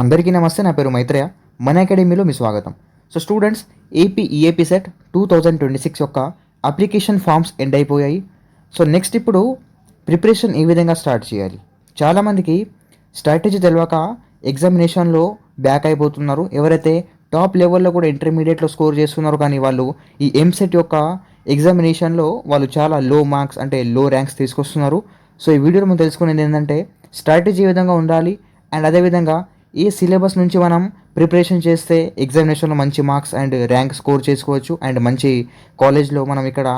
అందరికీ నమస్తే. నా పేరు మైత్రేయ. మన అకాడమీలో మీ స్వాగతం. So students, AP EAP set 2026 యొక్క అప్లికేషన్ ఫామ్స్ ఎండ్ అయిపోయాయి. సో నెక్స్ట్ ఇప్పుడు ప్రిపరేషన్ ఏ విధంగా స్టార్ట్ చేయాలి? చాలామందికి స్ట్రాటజీ తెలియక ఎగ్జామినేషన్లో బ్యాక్ అయిపోతున్నారు. ఎవరైతే టాప్ లెవెల్లో కూడా ఇంటర్మీడియట్లో స్కోర్ చేస్తున్నారో కానీ వాళ్ళు ఈ ఎంసెట్ యొక్క ఎగ్జామినేషన్లో వాళ్ళు చాలా లో మార్క్స్ అంటే లో ర్యాంక్స్ తీసుకొస్తున్నారు. సో ఈ వీడియోలో మనం తెలుసుకునేది ఏంటంటే స్ట్రాటజీ ఏ విధంగా ఉండాలి అండ్ అదేవిధంగా ఏ సిలబస్ నుంచి మనం ప్రిపరేషన్ చేస్తే ఎగ్జామినేషన్లో మంచి మార్క్స్ అండ్ ర్యాంక్ స్కోర్ చేసుకోవచ్చు అండ్ మంచి కాలేజ్లో మనం ఇక్కడ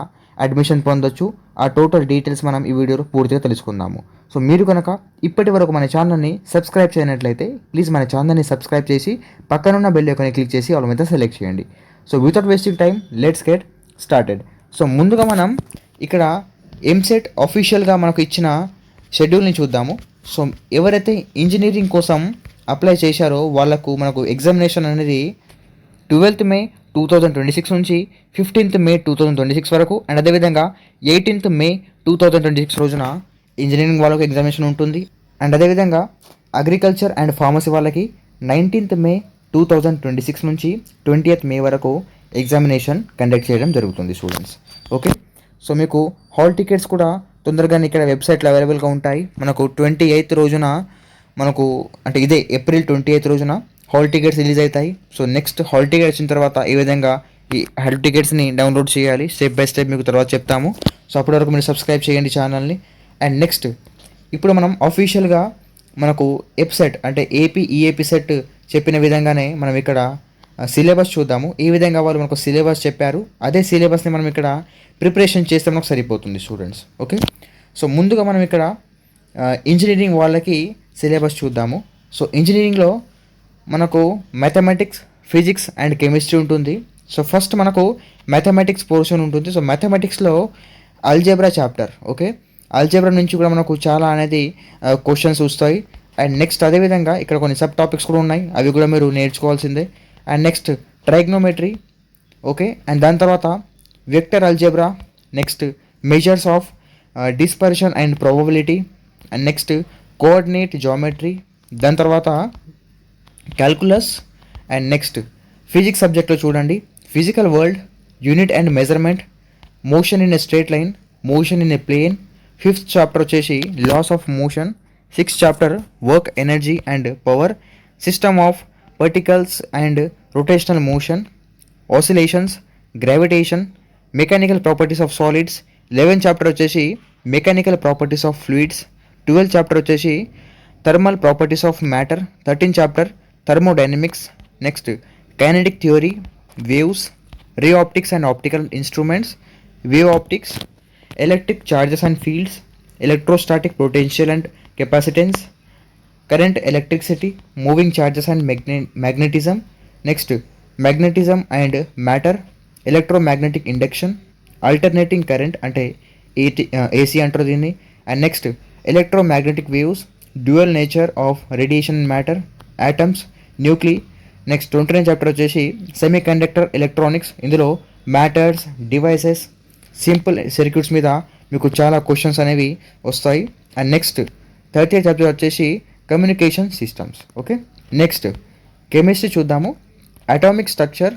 అడ్మిషన్ పొందొచ్చు. ఆ టోటల్ డీటెయిల్స్ మనం ఈ వీడియోలో పూర్తిగా తెలుసుకుందాము. సో మీరు కనుక ఇప్పటి వరకు మన ఛానల్ని సబ్స్క్రైబ్ చేయనట్లయితే ప్లీజ్ మన ఛానల్ని సబ్స్క్రైబ్ చేసి పక్కనున్న బెల్ ఐకాన్ని క్లిక్ చేసి ఆల్ మీద సెలెక్ట్ చేయండి. So without wasting time let's get started. So ముందుగా మనం ఇక్కడ ఎంసెట్ అఫీషియల్గా మనకు ఇచ్చిన షెడ్యూల్ని చూద్దాము. సో ఎవరైతే ఇంజనీరింగ్ కోసం అప్లై చేశారో వాళ్ళకు మనకు ఎగ్జామినేషన్ అనేది 12th May 2026 నుంచి 15th May 2026 వరకు అండ్ అదేవిధంగా 18th May 2026 రోజున ఇంజనీరింగ్ వాళ్ళకు ఎగ్జామినేషన్ ఉంటుంది. అండ్ అదేవిధంగా అగ్రికల్చర్ అండ్ ఫార్మసీ వాళ్ళకి 19th May 2026 నుంచి 20th May వరకు ఎగ్జామినేషన్ కండక్ట్ చేయడం జరుగుతుంది స్టూడెంట్స్. ఓకే, సో మీకు హాల్ టికెట్స్ కూడా తొందరగానే ఇక్కడ వెబ్సైట్లో అవైలబుల్గా ఉంటాయి. మనకు 28th రోజున మనకు అంటే ఇదే April 28th రోజున హాల్ టికెట్స్ రిలీజ్ అవుతాయి. సో నెక్స్ట్ హాల్ టికెట్ వచ్చిన తర్వాత ఏ విధంగా ఈ హాల్ టికెట్స్ని డౌన్లోడ్ చేయాలి స్టెప్ బై స్టెప్ మీకు తర్వాత చెప్తాము. సో అప్పటి వరకు మీరు సబ్స్క్రైబ్ చేయండి ఛానల్ని. అండ్ నెక్స్ట్ ఇప్పుడు మనం అఫీషియల్గా మనకు ఎప్సెట్ అంటే ఏపీ ఈఏపీ సెట్ చెప్పిన విధంగానే మనం ఇక్కడ సిలబస్ చూద్దాము. ఏ విధంగా వాళ్ళు మనకు సిలబస్ చెప్పారు అదే సిలబస్ని మనం ఇక్కడ ప్రిపరేషన్ చేస్తే మనకు సరిపోతుంది స్టూడెంట్స్. ఓకే, సో ముందుగా మనం ఇక్కడ ఇంజనీరింగ్ వాళ్ళకి సిలబస్ చూద్దాము. సో ఇంజనీరింగ్లో మనకు మ్యాథమెటిక్స్, ఫిజిక్స్ అండ్ కెమిస్ట్రీ ఉంటుంది. సో ఫస్ట్ మనకు మ్యాథమెటిక్స్ పోర్షన్ ఉంటుంది. సో మ్యాథమెటిక్స్లో అల్జెబ్రా చాప్టర్. ఓకే, అల్జెబ్రా నుంచి కూడా మనకు చాలా అనేది క్వశ్చన్స్ వస్తాయి. అండ్ నెక్స్ట్ అదేవిధంగా ఇక్కడ కొన్ని సబ్ టాపిక్స్ కూడా ఉన్నాయి, అవి కూడా మీరు నేర్చుకోవాల్సిందే. And next trigonometry. Okay, and దాని తర్వాత vector algebra, next measures of dispersion and probability, and next coordinate geometry, దాని తర్వాత క్యాల్కులస్. అండ్ నెక్స్ట్ ఫిజిక్స్ సబ్జెక్ట్లో చూడండి physical world, unit and measurement, motion in a straight line, motion in a plane. 5th chapter వచ్చేసి laws of motion. 6th chapter work, energy and power, system of particles and rotational motion, oscillations, gravitation, mechanical properties of solids. 11th chapter వచ్చేసి mechanical properties of fluids. 12th chapter వచ్చేసి thermal properties of matter. 13th chapter thermodynamics. Next kinetic theory, waves, ray optics and optical instruments, wave optics, electric charges and fields, electrostatic potential and capacitance, current, electricity, moving charges and magnetism. Next magnetism and matter, electromagnetic induction, alternating current అంటే AC అంటారు దీన్ని. And next electromagnetic waves, dual nature of radiation and matter, atoms, nuclei. Next 29th chapter వచ్చేసి semi conductor electronics. ఇందులో matters, devices, simple circuits మీద మీకు చాలా questions అనేవి వస్తాయి. అండ్ నెక్స్ట్ 30th చాప్టర్ వచ్చేసి communication systems. Okay, next chemistry చూద్దాము. Atomic structure,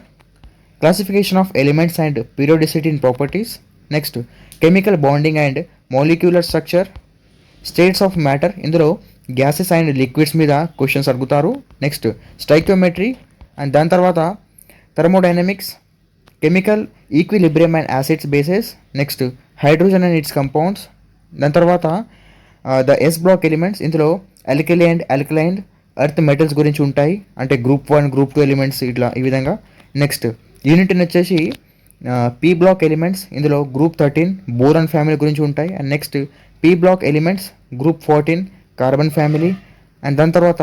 classification of elements and periodicity in properties. Next chemical bonding and molecular structure, states of matter. ఇందులో gases and liquids మీద questions అడుగుతారు. Next stoichiometry. And దాని తర్వాత thermodynamics, chemical equilibrium and acids bases. Next hydrogen and its compounds. దాని తర్వాత the yes black elements. ఇందులో alkali and alkaline earth metals గురించి ఉంటాయి, అంటే గ్రూప్ 1, గ్రూప్ 2 ఎలిమెంట్స్ ఇట్లా ఈ విధంగా. నెక్స్ట్ యూనిట్ వచ్చేసి పీ బ్లాక్ ఎలిమెంట్స్. ఇందులో గ్రూప్ 13 బోరాన్ ఫ్యామిలీ గురించి ఉంటాయి. And next p block elements group 14 carbon family. And దాని తర్వాత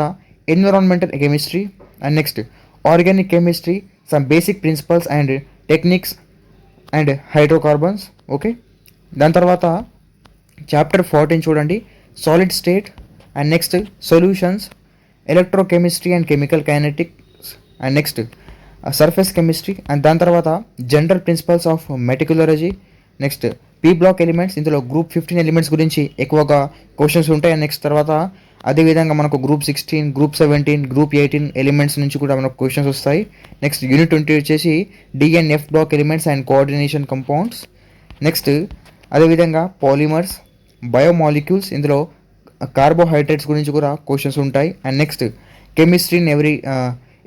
environmental chemistry. And next organic chemistry, some basic principles and techniques and hydrocarbons. Okay, దాని తర్వాత chapter 14 చూడండి solid state. And next solutions, electrochemistry and chemical kinetics. And next surface chemistry. And దాని తర్వాత general principles of metallurgy. Next p block elements. ఇందులో group 15 elements గురించి ఎక్కువగా questions ఉంటాయి. And next తర్వాత అదేవిధంగా మనకు గ్రూప్ 16, గ్రూప్ 17, గ్రూప్ 18 ఎలిమెంట్స్ నుంచి కూడా మనకు క్వశ్చన్స్ వస్తాయి. నెక్స్ట్ యూనిట్ 20 వచ్చేసి d and f block elements and coordination compounds. Next అదేవిధంగా పాలిమర్స్, బయోమాలిక్యూల్స్, ఇందులో కార్బోహైడ్రేట్స్ గురించి కూడా క్వశ్చన్స్ ఉంటాయి. And next chemistry in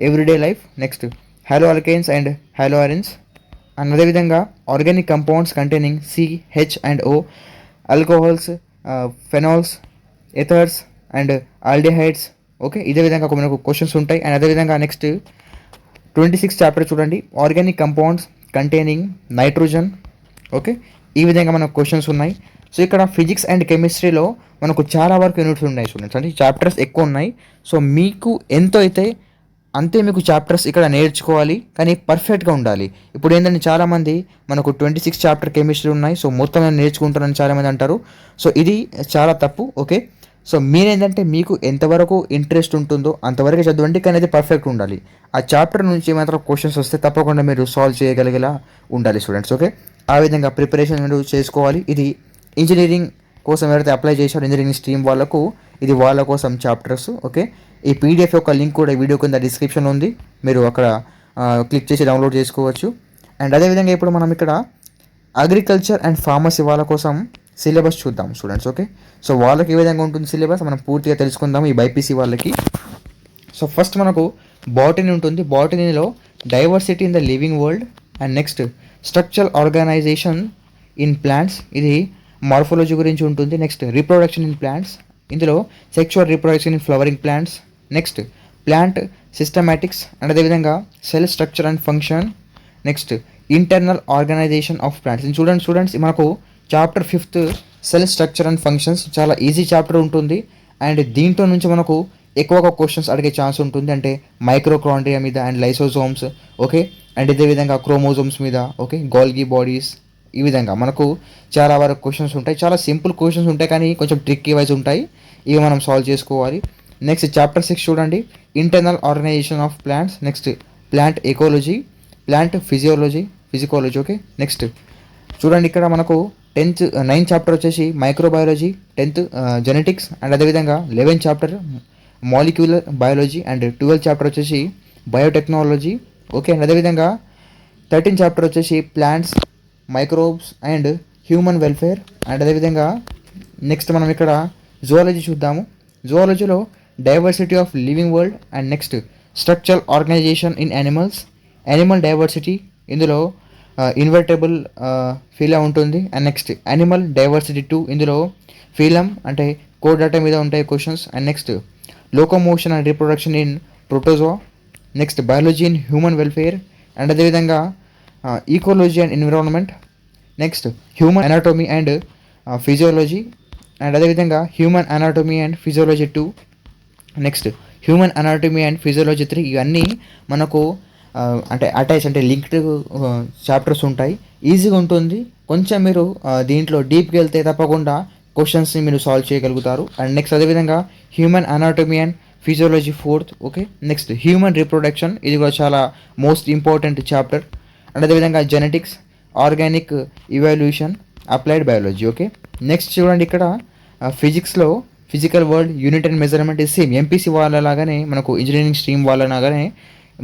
everyday life. Next haloalkanes and haloarenes. And అదేవిధంగా organic compounds containing C, H and O, alcohols, phenols, ethers and aldehydes. Okay, ఇదే విధంగా మనకు questions ఉంటాయి. And అదేవిధంగా నెక్స్ట్ 26 చాప్టర్ చూడండి, organic compounds containing nitrogen. Okay, ఈ విధంగా మనకు క్వశ్చన్స్ ఉన్నాయి. సో ఇక్కడ ఫిజిక్స్ అండ్ కెమిస్ట్రీలో మనకు చాలా వరకు యూనిట్స్ ఉన్నాయి స్టూడెంట్స్, అంటే చాప్టర్స్ ఎక్కువ ఉన్నాయి. సో మీకు ఎంతో అయితే అంతే మీకు చాప్టర్స్ ఇక్కడ నేర్చుకోవాలి, కానీ పర్ఫెక్ట్గా ఉండాలి. ఇప్పుడు ఏంటంటే చాలామంది మనకు 26 చాప్టర్ కెమిస్ట్రీ ఉన్నాయి, సో మొత్తం నేను నేర్చుకుంటానని చాలామంది అంటారు. సో ఇది చాలా తప్పు. ఓకే, సో మీరేంటంటే మీకు ఎంతవరకు ఇంట్రెస్ట్ ఉంటుందో అంతవరకు చదవండి, కానీ అది పర్ఫెక్ట్ ఉండాలి. ఆ చాప్టర్ నుంచి మాత్రం క్వశ్చన్స్ వస్తే తప్పకుండా మీరు సాల్వ్ చేయగలిగేలా ఉండాలి స్టూడెంట్స్. ఓకే, ఆ విధంగా ప్రిపరేషన్ మీరు చేసుకోవాలి. ఇది ఇంజనీరింగ్ కోసం ఎవరైతే అప్లై చేశారో ఇంజనీరింగ్ స్ట్రీమ్ వాళ్ళకు ఇది వాళ్ళ కోసం చాప్టర్స్. ఓకే, ఈ పీడిఎఫ్ యొక్క లింక్ కూడా వీడియో కింద డిస్క్రిప్షన్ ఉంది, మీరు అక్కడ క్లిక్ చేసి డౌన్లోడ్ చేసుకోవచ్చు. అండ్ అదేవిధంగా ఇప్పుడు మనం ఇక్కడ అగ్రికల్చర్ అండ్ ఫార్మసీ వాళ్ళ కోసం సిలబస్ చూద్దాం స్టూడెంట్స్. ఓకే, సో వాళ్ళకి ఏ విధంగా ఉంటుంది సిలబస్ మనం పూర్తిగా తెలుసుకుందాం ఈ బైపీసీ వాళ్ళకి. సో ఫస్ట్ మనకు బాటనీ ఉంటుంది. బాటనీలో diversity in the living world. And next structural organisation in plants, ఇది మార్ఫాలజీ గురించి ఉంటుంది. నెక్స్ట్ రీప్రొడక్షన్ ఇన్ ప్లాంట్స్, ఇందులో sexual reproduction in flowering plants. Next plant systematics and అదేవిధంగా cell structure and function. Next internal organisation of plants. చూడండి students, మనకు chapter 5th cell structure and functions చాలా easy chapter ఉంటుంది. అండ్ దీంట్లో నుంచి మనకు ఎక్కువగా క్వశ్చన్స్ అడిగే ఛాన్స్ ఉంటుంది, అంటే మైక్రోకాండ్రియా మీద అండ్ లైసోజోమ్స్. ఓకే, అండ్ ఇదే విధంగా క్రోమోజోమ్స్ మీద. ఓకే, గోల్గి బాడీస్, ఈ విధంగా మనకు చాలా వరకు క్వశ్చన్స్ ఉంటాయి. చాలా సింపుల్ క్వశ్చన్స్ ఉంటాయి, కానీ కొంచెం ట్రిక్కీ వైజ్ ఉంటాయి, ఇవి మనం సాల్వ్ చేసుకోవాలి. నెక్స్ట్ చాప్టర్ 6 చూడండి, internal organisation of plants. Next plant ecology, plant physiology. Okay, next చూడండి ఇక్కడ మనకు 9th చాప్టర్ వచ్చేసి మైక్రోబయాలజీ, 10th జెనెటిక్స్, అండ్ అదేవిధంగా 11th chapter molecular biology, and 12th chapter వచ్చేసి బయోటెక్నాలజీ. ఓకే, అండ్ అదేవిధంగా 13th చాప్టర్ వచ్చేసి plants, microbes and human welfare. And అదేవిధంగా next మనం ఇక్కడ జువాలజీ చూద్దాము. జువాలజీలో diversity of living world. And next structural organisation in animal diversity, ఇందులో invertebrate phyla ఉంటుంది. అండ్ నెక్స్ట్ యానిమల్ డైవర్సిటీ 2, ఇందులో ఫీలం అంటే కోడాటా మీద ఉంటాయి questions. And next locomotion and reproduction in protozoa. Next biology in human welfare. And అదేవిధంగా ecology and environment. Next human anatomy and physiology. And అదేవిధంగా human anatomy and physiology 2. నెక్స్ట్ human anatomy and physiology 3. ఇవన్నీ మనకు అంటే attach అంటే linked chapters ఉంటాయి, ఈజీగా ఉంటుంది. కొంచెం మీరు దీంట్లో డీప్కి వెళ్తే తప్పకుండా క్వశ్చన్స్ని మీరు సాల్వ్ చేయగలుగుతారు. అండ్ నెక్స్ట్ అదేవిధంగా human anatomy and physiology 4th. Okay, next human reproduction, ఇది కూడా చాలా మోస్ట్ ఇంపార్టెంట్ చాప్టర్. అండ్ అదేవిధంగా genetics, organic evolution, applied biology. Okay, next చూడండి ఇక్కడ ఫిజిక్స్లో physical world, unit and measurement. ఇది సేమ్ ఎంపీసీ వాళ్ళలాగానే మనకు ఇంజనీరింగ్ స్ట్రీమ్ వాళ్ళలాగానే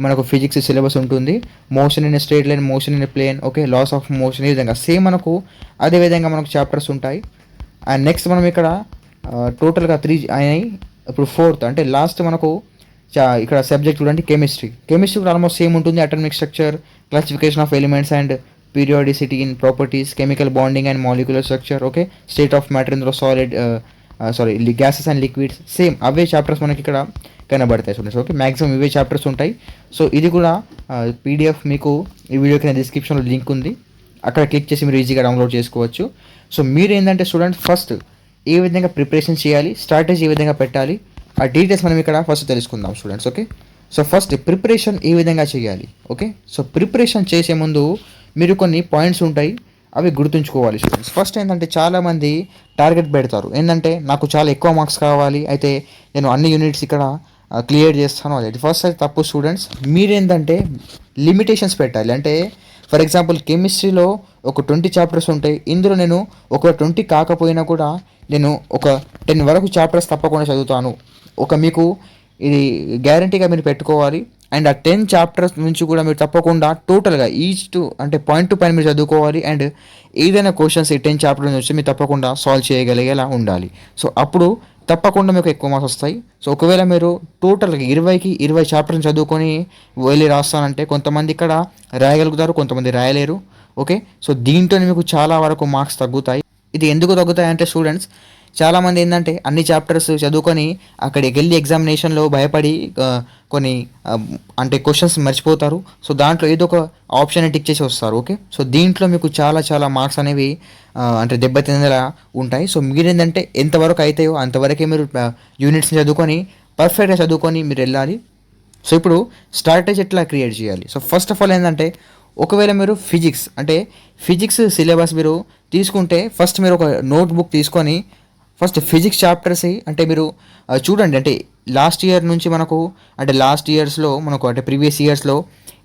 మనకు ఫిజిక్స్ సిలబస్ ఉంటుంది. Motion in straight line, motion in plane. Okay, laws of motion, ఈ విధంగా సేమ్ మనకు అదే విధంగా మనకు చాప్టర్స్ ఉంటాయి. అండ్ నెక్స్ట్ మనం ఇక్కడ టోటల్గా 3 అయినాయి. ఇప్పుడు 4th అంటే లాస్ట్ మనకు ఇక్కడ సబ్జెక్ట్ చూడండి కెమిస్ట్రీ కూడా ఆల్మోస్ట్ సేమ్ ఉంటుంది. Atomic structure, classification of elements and periodicity in properties, chemical bonding and molecular structure. Okay, state of matter, ఇందులో గ్యాసెస్ అండ్ లిక్విడ్స్. సేమ్ అవే చాప్టర్స్ మనకి ఇక్కడ కనబడతాయి స్టూడెంట్స్. ఓకే, మ్యాక్సిమం ఇవే చాప్టర్స్ ఉంటాయి. సో ఇది కూడా పీడిఎఫ్ మీకు ఈ వీడియో కింద డిస్క్రిప్షన్లో లింక్ ఉంది, అక్కడ క్లిక్ చేసి మీరు ఈజీగా డౌన్లోడ్ చేసుకోవచ్చు. సో మీరు ఏంటంటే స్టూడెంట్స్ ఫస్ట్ ఏ విధంగా ప్రిపరేషన్ చేయాలి, స్ట్రాటజీ ఏ విధంగా పెట్టాలి, ఆ డీటెయిల్స్ మనం ఇక్కడ ఫస్ట్ తెలుసుకుందాం students. Okay, so first preparation ఏ విధంగా చేయాలి. ఓకే, సో ప్రిపరేషన్ చేసే ముందు మీరు కొన్ని పాయింట్స్ ఉంటాయి, అవి గుర్తుంచుకోవాలి స్టూడెంట్స్. ఫస్ట్ ఏంటంటే చాలామంది టార్గెట్ పెడతారు, ఏంటంటే నాకు చాలా ఎక్కువ మార్క్స్ కావాలి, అయితే నేను అన్ని యూనిట్స్ ఇక్కడ క్లియర్ చేస్తాను. అది ఫస్ట్ అయితే తప్పు స్టూడెంట్స్. మీరేంటంటే లిమిటేషన్స్ పెట్టాలి, అంటే ఫర్ ఎగ్జాంపుల్ కెమిస్ట్రీలో ఒక 20 చాప్టర్స్ ఉంటాయి. ఇందులో నేను ఒక 20 కాకపోయినా కూడా నేను ఒక 10 వరకు చాప్టర్స్ తప్పకుండా చదువుతాను. మీకు ఇది గ్యారంటీగా మీరు పెట్టుకోవాలి. అండ్ ఆ 10 చాప్టర్స్ నుంచి కూడా మీరు తప్పకుండా టోటల్గా అంటే పాయింట్ టు పాయింట్ మీరు చదువుకోవాలి. అండ్ ఏదైనా క్వశ్చన్స్ ఈ 10 చాప్టర్స్ నుంచి మీరు తప్పకుండా సాల్వ్ చేయగలిగేలా ఉండాలి. సో అప్పుడు తప్పకుండా మీకు ఎక్కువ మార్క్స్ వస్తాయి. సో ఒకవేళ మీరు టోటల్గా 20కి 20 చాప్టర్ని చదువుకొని వెళ్ళి రాస్తానంటే కొంతమంది ఇక్కడ రాయగలుగుతారు, కొంతమంది రాయలేరు. ఓకే, సో దీంతో మీకు చాలా వరకు మార్క్స్ తగ్గుతాయి. ఇది ఎందుకు తగ్గుతాయి అంటే స్టూడెంట్స్ చాలామంది ఏంటంటే అన్ని చాప్టర్స్ చదువుకొని అక్కడికి వెళ్ళి ఎగ్జామినేషన్లో భయపడి కొన్ని అంటే క్వశ్చన్స్ మర్చిపోతారు. సో దాంట్లో ఏదో ఒక ఆప్షన్ టిక్ చేసి వస్తారు. ఓకే, సో దీంట్లో మీకు చాలా చాలా మార్క్స్ అనేవి అంటే దెబ్బతినేలా ఉంటాయి. సో మీరేంటంటే ఎంతవరకు అవుతాయో అంతవరకే మీరు యూనిట్స్ని చదువుకొని పర్ఫెక్ట్గా చదువుకొని మీరు వెళ్ళాలి. సో ఇప్పుడు స్ట్రాటజీ ఎట్లా క్రియేట్ చేయాలి? సో ఫస్ట్ ఆఫ్ ఆల్ ఏంటంటే ఒకవేళ మీరు ఫిజిక్స్ సిలబస్ మీరు తీసుకుంటే ఫస్ట్ మీరు ఒక నోట్బుక్ తీసుకొని ఫస్ట్ ఫిజిక్స్ చాప్టర్స్ అంటే మీరు చూడండి. అంటే లాస్ట్ ఇయర్స్లో మనకు అంటే ప్రీవియస్ ఇయర్స్లో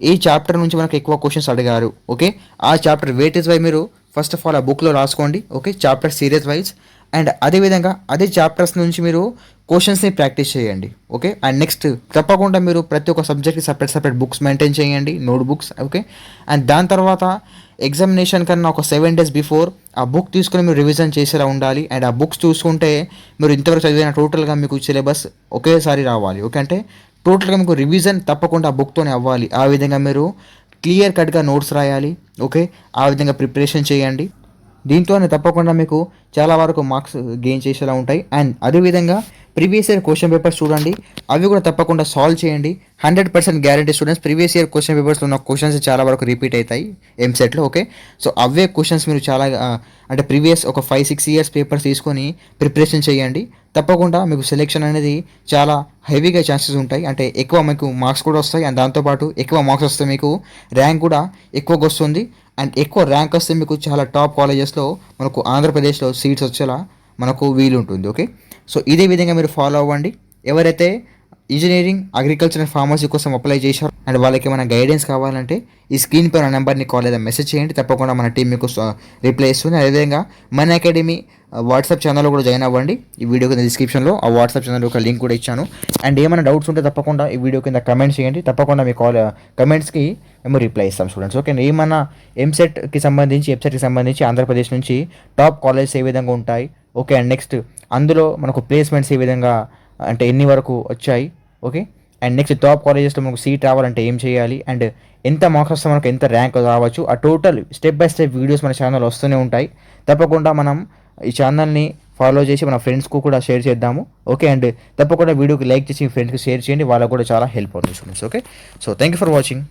ఏ చాప్టర్ నుంచి మనకు ఎక్కువ క్వశ్చన్స్ అడిగారు. ఓకే, ఆ చాప్టర్ వెయిటేజ్ వై మీరు ఫస్ట్ ఆఫ్ ఆల్ ఆ బుక్లో రాసుకోండి. Okay, chapter serious wise. And అదేవిధంగా అదే చాప్టర్స్ నుంచి మీరు క్వశ్చన్స్ని ప్రాక్టీస్ చేయండి. ఓకే, అండ్ నెక్స్ట్ తప్పకుండా మీరు ప్రతి ఒక్క సబ్జెక్ట్కి సపరేట్ బుక్స్ మెయింటైన్ చేయండి, నోట్ బుక్స్. ఓకే, అండ్ దాని తర్వాత ఎగ్జామినేషన్ కన్నా ఒక 7 days బిఫోర్ ఆ బుక్ తీసుకుని మీరు రివిజన్ చేసేలా ఉండాలి. అండ్ ఆ బుక్స్ చూసుకుంటే మీరు ఇంతవరకు చదివిన టోటల్గా మీకు సిలబస్ ఒకేసారి రావాలి. ఓకే, అంటే టోటల్గా మీకు రివిజన్ తప్పకుండా ఆ బుక్తోనే అవ్వాలి. ఆ విధంగా మీరు క్లియర్ కట్గా నోట్స్ రాయాలి. ఓకే, ఆ విధంగా ప్రిపరేషన్ చేయండి. దీంతోనే తప్పకుండా మీకు చాలా వరకు మార్క్స్ గెయిన్ చేసేలా ఉంటాయి. అండ్ అదేవిధంగా ప్రీవియస్ ఇయర్ క్వశ్చన్ పేపర్స్ చూడండి, అవి కూడా తప్పకుండా సాల్వ్ చేయండి. 100% guarantee students. Previous year question పేపర్స్లో ఉన్న క్వశ్చన్స్ చాలా వరకు రిపీట్ అవుతాయి ఎంసెట్లో. ఓకే, సో అవే క్వశ్చన్స్ మీరు చాలా అంటే ప్రీవియస్ ఒక 5-6 years పేపర్స్ తీసుకొని ప్రిపరేషన్ చేయండి. తప్పకుండా మీకు సెలెక్షన్ అనేది చాలా హెవీగా ఛాన్సెస్ ఉంటాయి. అంటే ఎక్కువ మీకు మార్క్స్ కూడా వస్తాయి. అండ్ దాంతోపాటు ఎక్కువ మార్క్స్ వస్తే మీకు ర్యాంక్ కూడా ఎక్కువగా వస్తుంది. అండ్ ఎక్కువ ర్యాంక్ వస్తే మీకు చాలా టాప్ కాలేజెస్లో మనకు ఆంధ్రప్రదేశ్లో సీట్స్ వచ్చేలా మనకు వీలు ఉంటుంది. ఓకే, సో ఇదే విధంగా మీరు ఫాలో అవ్వండి. ఎవరైతే ఇంజనీరింగ్, అగ్రికల్చర్ అండ్ ఫార్మసీ కోసం అప్లై చేశారు అండ్ వాళ్ళకి ఏమైనా గైడెన్స్ కావాలంటే ఈ స్క్రీన్ పైన నెంబర్ని కాల్ లేదా మెసేజ్ చేయండి. తప్పకుండా మన టీం మీకు రిప్లై ఇస్తుంది. అదేవిధంగా మన అకాడమీ వాట్సాప్ ఛానల్లో కూడా జాయిన్ అవ్వండి. ఈ వీడియో కింద డిస్క్రిప్షన్లో ఆ వాట్సాప్ ఛానల్ ఒక లింక్ కూడా ఇచ్చాను. అండ్ ఏమైనా డౌట్స్ ఉంటే తప్పకుండా ఈ వీడియో కింద కమెంట్స్ చేయండి. తప్పకుండా మీ కమెంట్స్కి మేము రిప్లై ఇస్తాం స్టూడెంట్స్. ఓకే, ఏమన్నా వెబ్సైట్కి సంబంధించి ఆంధ్రప్రదేశ్ నుంచి టాప్ కాలేజెస్ ఏ విధంగా ఉంటాయి. ఓకే, అండ్ నెక్స్ట్ అందులో మనకు ప్లేస్మెంట్స్ ఏ విధంగా అంటే ఎన్ని వరకు వచ్చాయి. ఓకే, అండ్ నెక్స్ట్ టాప్ కాలేజెస్లో మనకు సీట్ రావాలంటే ఏం చేయాలి, అండ్ ఎంత మార్క్స్ వస్తే మనకు ఎంత ర్యాంక్ రావచ్చు, ఆ total step by step videos మన ఛానల్ వస్తూనే ఉంటాయి. తప్పకుండా మనం ఈ ఛానల్ని ఫాలో చేసి మన ఫ్రెండ్స్కు కూడా షేర్ చేద్దాము. ఓకే, అండ్ తప్పకుండా వీడియోకి లైక్ చేసి మీ ఫ్రెండ్స్కి షేర్ చేయండి. వాళ్ళకు కూడా చాలా హెల్ప్ అవుతుంది students. Okay, so thank you for watching.